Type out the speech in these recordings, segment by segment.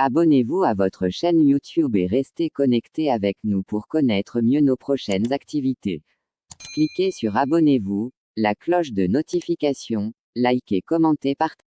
Abonnez-vous à votre chaîne YouTube et restez connecté avec nous pour connaître mieux nos prochaines activités. Cliquez sur Abonnez-vous, la cloche de notification, likez, commentez, partagez.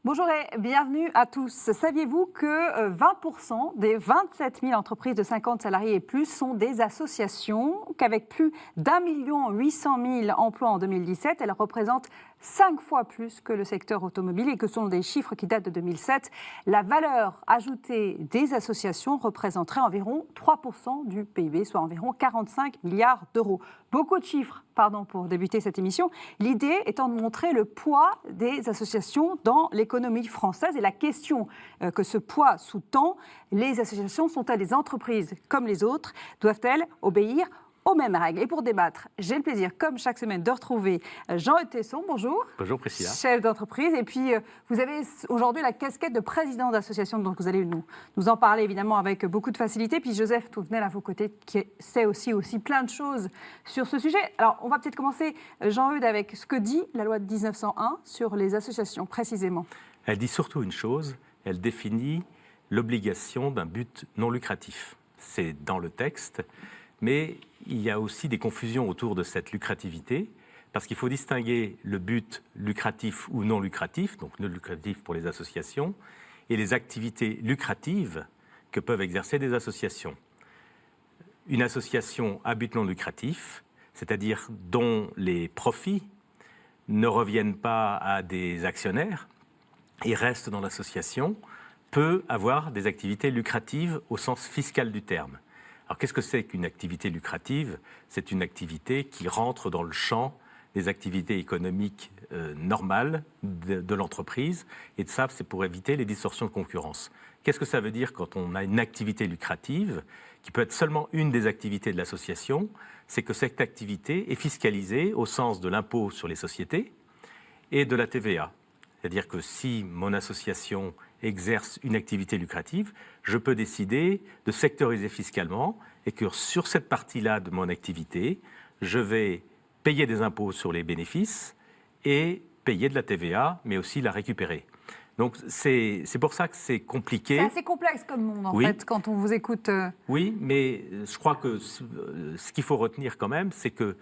Bonjour et bienvenue à tous. Saviez-vous que 20% des 27 000 entreprises de 50 salariés et plus sont des associations, qu'avec plus d'1 800 000 emplois en 2017, elles représentent 5 fois plus que le secteur automobile et que selon des chiffres qui datent de 2007, la valeur ajoutée des associations représenterait environ 3% du PIB, soit environ 45 milliards d'euros. Beaucoup de chiffres, pour débuter cette émission. L'idée étant de montrer le poids des associations dans l'économie française et la question que ce poids sous-tend, les associations sont-elles des entreprises comme les autres? Doivent-elles obéir aux mêmes règles? Et pour débattre, j'ai le plaisir, comme chaque semaine, de retrouver Jean-Eudes Tesson. Bonjour. Bonjour Priscilla. Chef d'entreprise. Et puis, vous avez aujourd'hui la casquette de président d'association, donc vous allez nous en parler évidemment avec beaucoup de facilité. Puis Joseph Touvenel à vos côtés, qui sait aussi plein de choses sur ce sujet. Alors, on va peut-être commencer, Jean-Eudes, avec ce que dit la loi de 1901 sur les associations, précisément. Elle dit surtout une chose, elle définit l'obligation d'un but non lucratif. C'est dans le texte. Mais il y a aussi des confusions autour de cette lucrativité, parce qu'il faut distinguer le but lucratif ou non lucratif, donc non lucratif pour les associations, et les activités lucratives que peuvent exercer des associations. Une association à but non lucratif, c'est-à-dire dont les profits ne reviennent pas à des actionnaires et restent dans l'association, peut avoir des activités lucratives au sens fiscal du terme. Alors, qu'est-ce que c'est qu'une activité lucrative? C'est une activité qui rentre dans le champ des activités économiques normales de l'entreprise. Et de ça, c'est pour éviter les distorsions de concurrence. Qu'est-ce que ça veut dire quand on a une activité lucrative, qui peut être seulement une des activités de l'association? C'est que cette activité est fiscalisée au sens de l'impôt sur les sociétés et de la TVA. C'est-à-dire que si mon association exerce une activité lucrative, je peux décider de sectoriser fiscalement et que sur cette partie-là de mon activité, je vais payer des impôts sur les bénéfices et payer de la TVA, mais aussi la récupérer. Donc c'est pour ça que c'est compliqué. C'est assez complexe comme monde, en fait, quand on vous écoute. Oui, mais je crois que ce qu'il faut retenir quand même, c'est que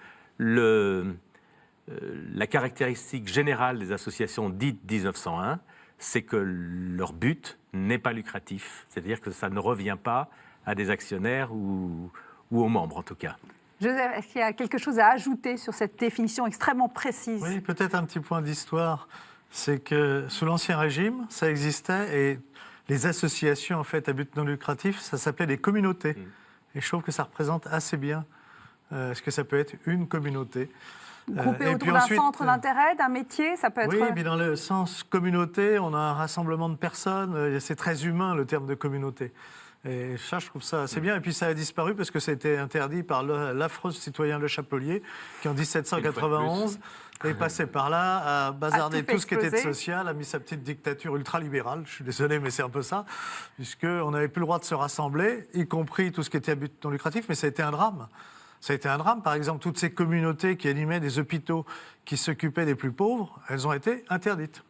la caractéristique générale des associations dites 1901, c'est que leur but n'est pas lucratif. C'est-à-dire que ça ne revient pas à des actionnaires ou aux membres, en tout cas. Joseph, est-ce qu'il y a quelque chose à ajouter sur cette définition extrêmement précise? Oui, peut-être un petit point d'histoire. C'est que sous l'Ancien Régime, ça existait et les associations en fait, à but non lucratif, ça s'appelait des communautés. Et je trouve que ça représente assez bien ce que ça peut être une communauté. Groupé autour d'un centre d'intérêt, d'un métier, ça peut être... Oui, mais dans le sens communauté, on a un rassemblement de personnes. C'est très humain, le terme de communauté. Et ça, je trouve ça assez bien. Et puis ça a disparu parce que ça a été interdit par l'affreux citoyen Le Chapelier, qui en 1791 est passé par là, a bazardé tout ce qui était de social, a mis sa petite dictature ultralibérale. Je suis désolé, mais c'est un peu ça. Puisqu'on n'avait plus le droit de se rassembler, y compris tout ce qui était à but non lucratif, mais ça a été un drame. Ça a été un drame. Par exemple, toutes ces communautés qui animaient des hôpitaux, qui s'occupaient des plus pauvres, elles ont été interdites.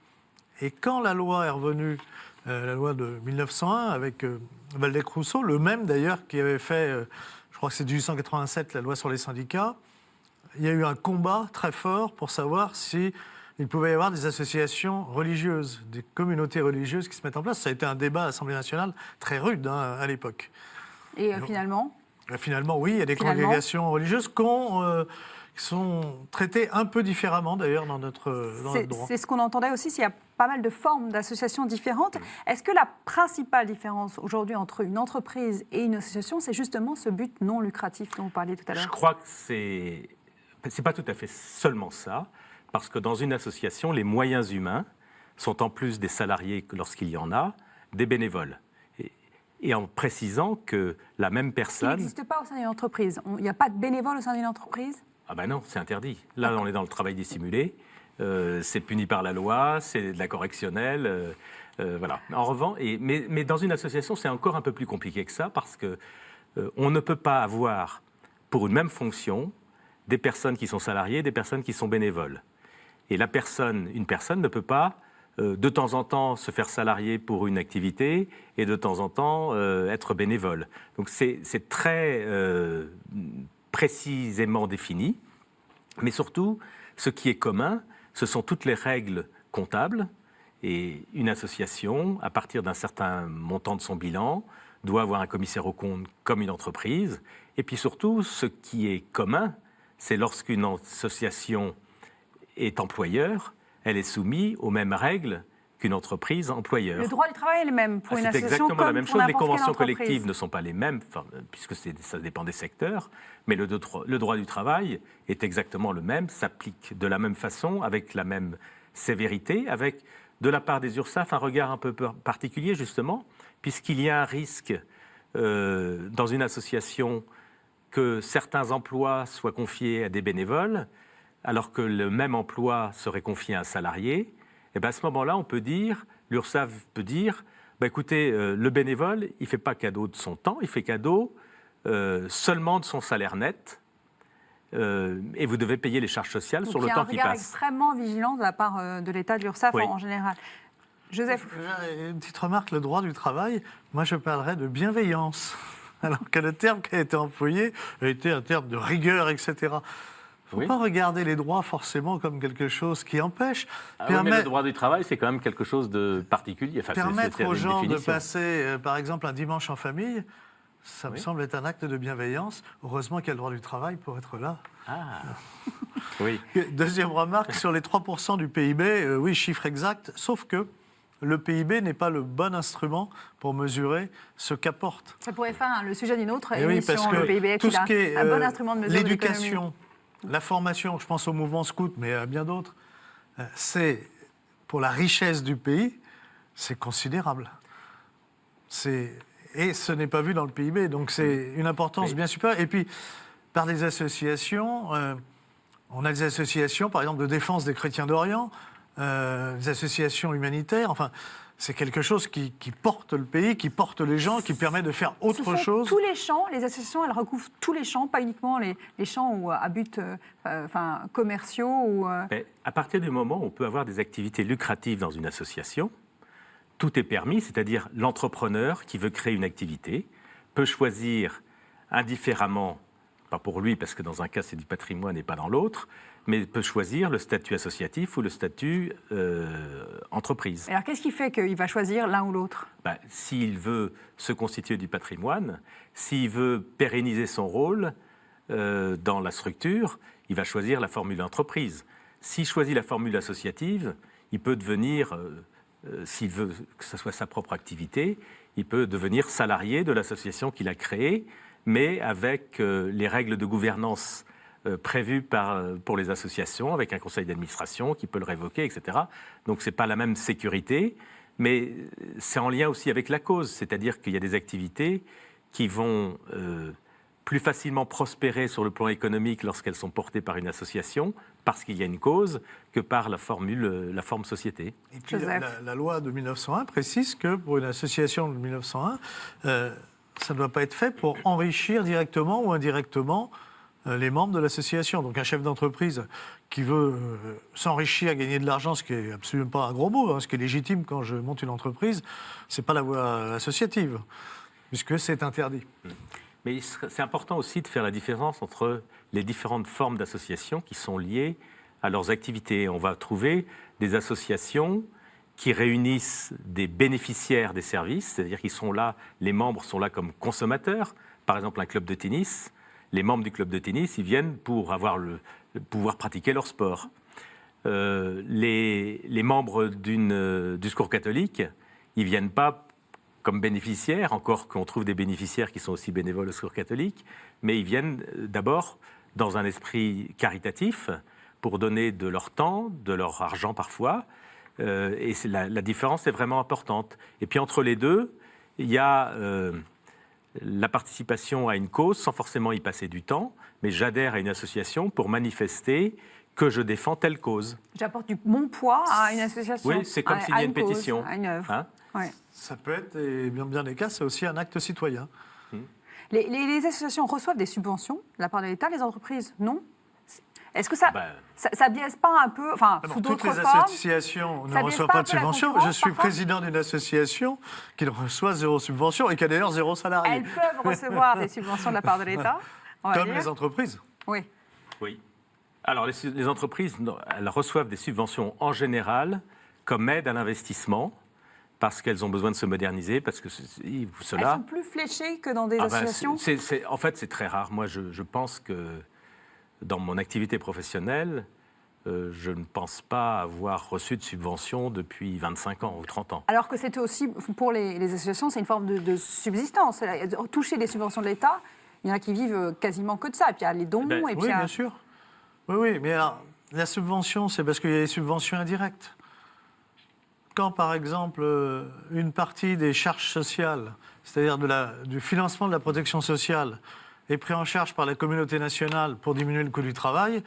Et quand la loi est revenue, la loi de 1901, avec Waldeck-Rousseau, le même d'ailleurs qui avait fait, je crois que c'est 1887, la loi sur les syndicats, il y a eu un combat très fort pour savoir s'il pouvait y avoir des associations religieuses, des communautés religieuses qui se mettent en place. Ça a été un débat à l'Assemblée nationale très rude à l'époque. Et finalement Finalement, oui, il y a des congrégations religieuses qui sont traitées un peu différemment, d'ailleurs, dans notre droit. C'est ce qu'on entendait aussi, s'il y a pas mal de formes d'associations différentes. Est-ce que la principale différence aujourd'hui entre une entreprise et une association, c'est justement ce but non lucratif dont vous parliez tout à l'heure? Je crois que c'est pas tout à fait seulement ça, parce que dans une association, les moyens humains sont en plus des salariés, lorsqu'il y en a, des bénévoles. Et en précisant que la même personne... Il n'existe pas au sein d'une entreprise. Il n'y a pas de bénévoles au sein d'une entreprise? Ah ben non, c'est interdit. Là, on est dans le travail dissimulé. C'est puni par la loi, c'est de la correctionnelle. Voilà. En revanche, mais dans une association, c'est encore un peu plus compliqué que ça parce que on ne peut pas avoir, pour une même fonction, des personnes qui sont salariées et des personnes qui sont bénévoles. Et une personne ne peut pas, de temps en temps, se faire salarier pour une activité et de temps en temps être bénévole. Donc c'est très précisément défini. Mais surtout, ce qui est commun, ce sont toutes les règles comptables. Et une association, à partir d'un certain montant de son bilan, doit avoir un commissaire aux comptes comme une entreprise. Et puis surtout, ce qui est commun, c'est lorsqu'une association est employeur, elle est soumise aux mêmes règles qu'une entreprise employeur. Le droit du travail est le même pour une C'est association exactement la comme même pour chose. Les n'importe quelle conventions entreprise. collectives ne sont pas les mêmes, puisque ça dépend des secteurs, mais le droit du travail est exactement le même, s'applique de la même façon, avec la même sévérité, avec, de la part des URSSAF, un regard un peu particulier, justement, puisqu'il y a un risque dans une association que certains emplois soient confiés à des bénévoles, alors que le même emploi serait confié à un salarié. Et bien à ce moment-là, on peut dire, l'URSSAF peut dire, ben écoutez, le bénévole, il ne fait pas cadeau de son temps, il fait cadeau seulement de son salaire net, et vous devez payer les charges sociales sur le temps qui Il y a un regard passe. extrêmement vigilant de la part de l'État, de l'URSSAF Oui. en général. Joseph. Une petite remarque, le droit du travail, moi je parlerais de bienveillance, alors que le terme qui a été employé a été un terme de rigueur, etc. Il ne faut pas regarder les droits forcément comme quelque chose qui empêche. Mais le droit du travail, c'est quand même quelque chose de particulier. Enfin, permettre aux une gens de définition. passer, par exemple, un dimanche en famille, ça me semble être un acte de bienveillance. Heureusement qu'il y a le droit du travail pour être là. Ah, oui. Deuxième remarque, sur les 3% du PIB, oui, chiffre exact, sauf que le PIB n'est pas le bon instrument pour mesurer ce qu'apporte. Ça pourrait faire le sujet d'une autre Et oui, émission, parce que le PIB tout ce qui est un bon instrument de mesure de l'économie. l'éducation, la formation, je pense au mouvement scout, mais à bien d'autres, c'est, pour la richesse du pays, c'est considérable. Et ce n'est pas vu dans le PIB, donc c'est une importance bien supérieure. Et puis, par des associations, on a des associations, par exemple, de défense des chrétiens d'Orient, des associations humanitaires, enfin, c'est quelque chose qui porte le pays, qui porte les gens, qui permet de faire autre chose. Tous les champs, les associations, elles recouvrent tous les champs, pas uniquement les champs à but commerciaux. Ou, À partir du moment où on peut avoir des activités lucratives dans une association, tout est permis, c'est-à-dire l'entrepreneur qui veut créer une activité peut choisir indifféremment, pas pour lui parce que dans un cas c'est du patrimoine et pas dans l'autre, mais peut choisir le statut associatif ou le statut entreprise. Alors qu'est-ce qui fait qu'il va choisir l'un ou l'autre ? S'il veut se constituer du patrimoine, s'il veut pérenniser son rôle dans la structure, il va choisir la formule entreprise. S'il choisit la formule associative, il peut devenir, s'il veut que ce soit sa propre activité, il peut devenir salarié de l'association qu'il a créée, mais avec les règles de gouvernance prévues pour les associations, avec un conseil d'administration qui peut le révoquer, etc. Donc ce n'est pas la même sécurité, mais c'est en lien aussi avec la cause, c'est-à-dire qu'il y a des activités qui vont plus facilement prospérer sur le plan économique lorsqu'elles sont portées par une association, parce qu'il y a une cause, que par la forme société. Et puis la loi de 1901 précise que pour une association de 1901, ça ne doit pas être fait pour enrichir directement ou indirectement les membres de l'association. Donc un chef d'entreprise qui veut s'enrichir, gagner de l'argent, ce qui n'est absolument pas un gros mot, ce qui est légitime quand je monte une entreprise, ce n'est pas la voie associative, puisque c'est interdit. Mais c'est important aussi de faire la différence entre les différentes formes d'associations qui sont liées à leurs activités. On va trouver des associations qui réunissent des bénéficiaires des services, c'est-à-dire qu'ils sont là, les membres sont là comme consommateurs. Par exemple, un club de tennis, les membres du club de tennis, ils viennent pour avoir le pouvoir pratiquer leur sport. Les membres du Secours catholique, ils ne viennent pas comme bénéficiaires, encore qu'on trouve des bénéficiaires qui sont aussi bénévoles au Secours catholique, mais ils viennent d'abord dans un esprit caritatif pour donner de leur temps, de leur argent parfois, et la différence est vraiment importante. Et puis entre les deux, il y a la participation à une cause sans forcément y passer du temps, mais j'adhère à une association pour manifester que je défends telle cause. J'apporte mon poids à une association. Oui, c'est comme signer une cause, pétition. à une œuvre. Hein? Ouais. Ça peut être, et bien des cas, c'est aussi un acte citoyen. Les associations reçoivent des subventions de la part de l'État, les entreprises, non? Est-ce que ça biaise pas un peu, enfin, sous Toutes d'autres les formes, associations ne ça biaise reçoivent pas pas un de peu la subvention. Je concurrence, suis parfois président d'une association qui reçoit 0 subvention et qui a d'ailleurs 0 salarié. Elles peuvent recevoir des subventions de la part de l'État, on va Comme dire. les entreprises. Oui. Oui. Alors, les entreprises, elles reçoivent des subventions en général comme aide à l'investissement parce qu'elles ont besoin de se moderniser, parce que Elles cela... sont plus fléchées que dans des associations. En fait, c'est très rare. Moi, je pense que dans mon activité professionnelle, je ne pense pas avoir reçu de subvention depuis 25 ans ou 30 ans. Alors que c'était aussi, pour les associations, c'est une forme de subsistance. Toucher des subventions de l'État, il y en a qui vivent quasiment que de ça. Et puis il y a les dons, et puis Oui, bien sûr. Oui, mais alors, la subvention, c'est parce qu'il y a des subventions indirectes. Quand, par exemple, une partie des charges sociales, c'est-à-dire du financement de la protection sociale, est pris en charge par la communauté nationale pour diminuer le coût du travail,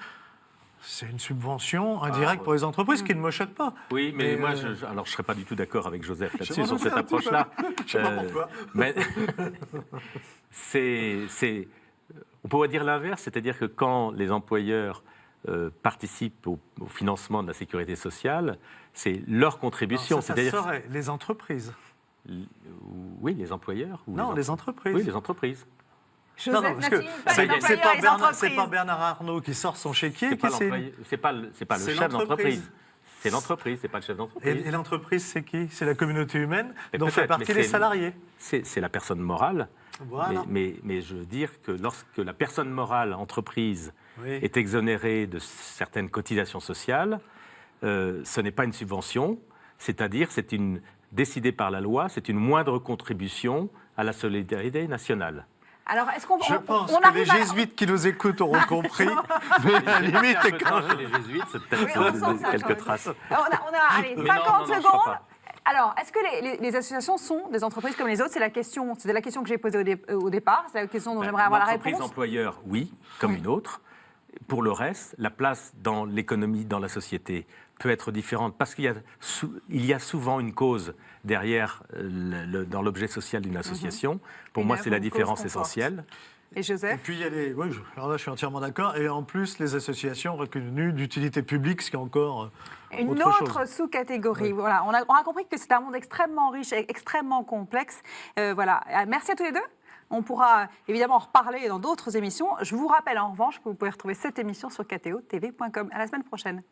c'est une subvention indirecte pour les entreprises qui ne me choque pas. Oui, mais moi, je ne serais pas du tout d'accord avec Joseph là-dessus, sur cette un petit peu. approche-là. Je ne sais pas pourquoi. Mais on pourrait dire l'inverse, c'est-à-dire que quand les employeurs participent au financement de la sécurité sociale, c'est leur contribution. Non, ça serait les entreprises. Oui, les employeurs. Les entreprises. Oui, les entreprises. Joseph parce que Nassine, c'est pas Bernard Arnault qui sort son chéquier. C'est pas le chef d'entreprise. C'est l'entreprise, c'est pas le chef d'entreprise. Et l'entreprise, c'est qui? C'est la communauté humaine dont peut-être, fait partie les salariés. C'est la personne morale. Voilà. Mais je veux dire que lorsque la personne morale, entreprise, est exonérée de certaines cotisations sociales, ce n'est pas une subvention, c'est-à-dire décidé par la loi, c'est une moindre contribution à la solidarité nationale. Alors, est-ce qu'on Je pense que les jésuites qui nous écoutent auront compris, mais à la limite, Les jésuites, c'est peut-être quelques traces. On a allez, 50 secondes. Alors, est-ce que les associations sont des entreprises comme les autres? C'était la question que j'ai posée au départ. C'est la question dont j'aimerais avoir la réponse. L'entreprise employeur, oui, comme une autre. Pour le reste, la place dans l'économie, dans la société, peut être différente parce qu'il y a souvent une cause derrière dans l'objet social d'une association. Pour moi, c'est la différence essentielle. Et Joseph? Et puis il y a alors là, je suis entièrement d'accord. Et en plus, les associations reconnues d'utilité publique, ce qui est encore une autre sous-catégorie. Oui. Voilà, on a compris que c'est un monde extrêmement riche et extrêmement complexe. Voilà. Merci à tous les deux. On pourra évidemment en reparler dans d'autres émissions. Je vous rappelle en revanche que vous pouvez retrouver cette émission sur kto-tv.com. À la semaine prochaine.